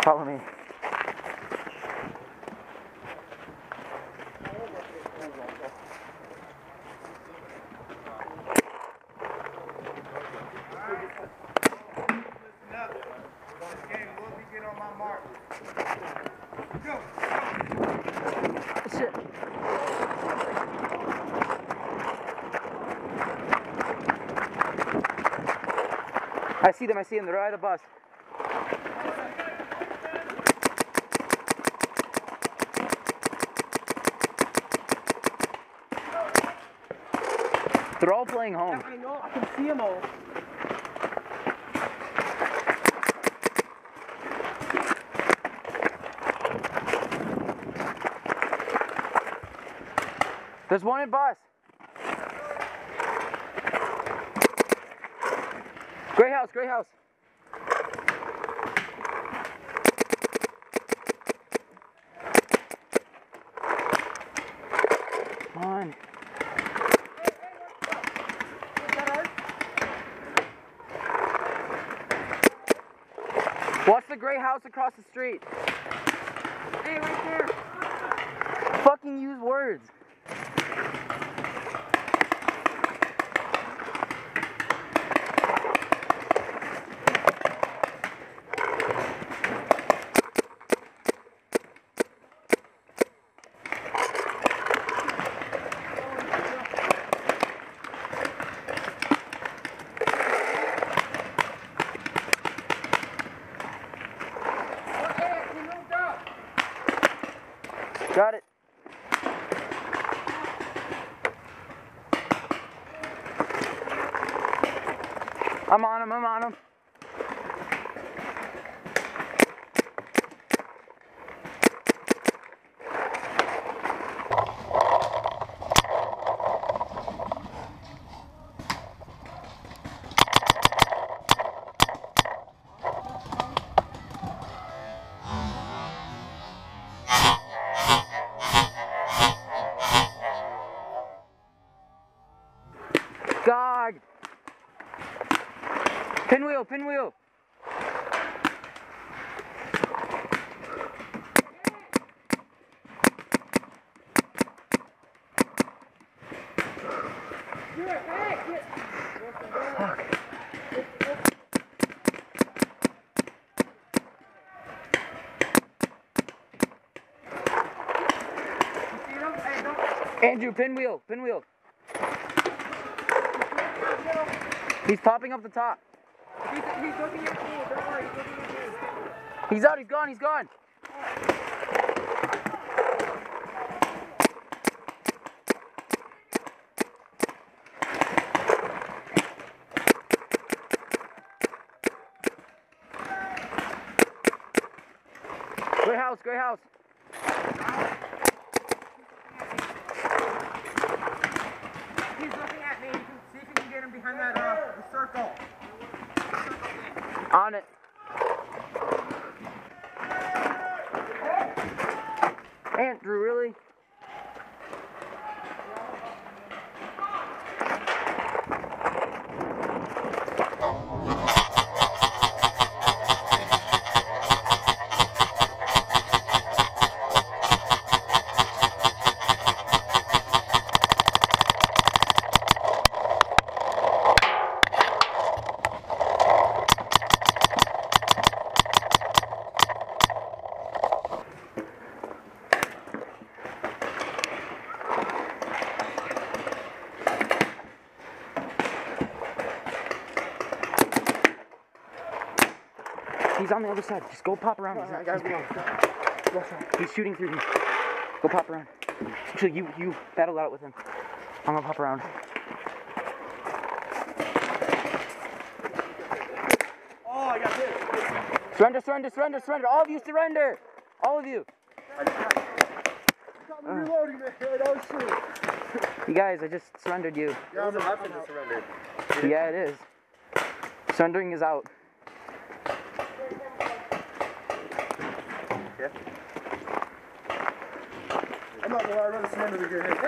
Follow me. Shit. I see them, they're right at the bus. They're all playing home. Yeah, I know, I can see them all. There's one in bus. Gray house, gray house. Come on. Watch the gray house across the street. Hey, right there. Fucking use words. Got it. I'm on him, I'm on him. God! Pinwheel, pinwheel! Fuck. Andrew, pinwheel, pinwheel. He's popping up the top. He's looking at me, don't worry, he's looking at me. He's out, he's gone, he's gone. Gray house, gray house. He's looking at me. You can see if you can get him behind that the circle. On it. Andrew, really? He's on the other side. Just go pop around. He's shooting through me. Go pop around. Actually, you battle out with him. I'm gonna pop around. Oh, I got this. Surrender, surrender, surrender, surrender. All of you surrender. All of you. Reloading this head. Oh shit. You guys, I just surrendered you. Yeah, I'm happy to surrender. Yeah, it is. Surrendering is out. I'm not gonna lie, I'm gonna surrender to get hit.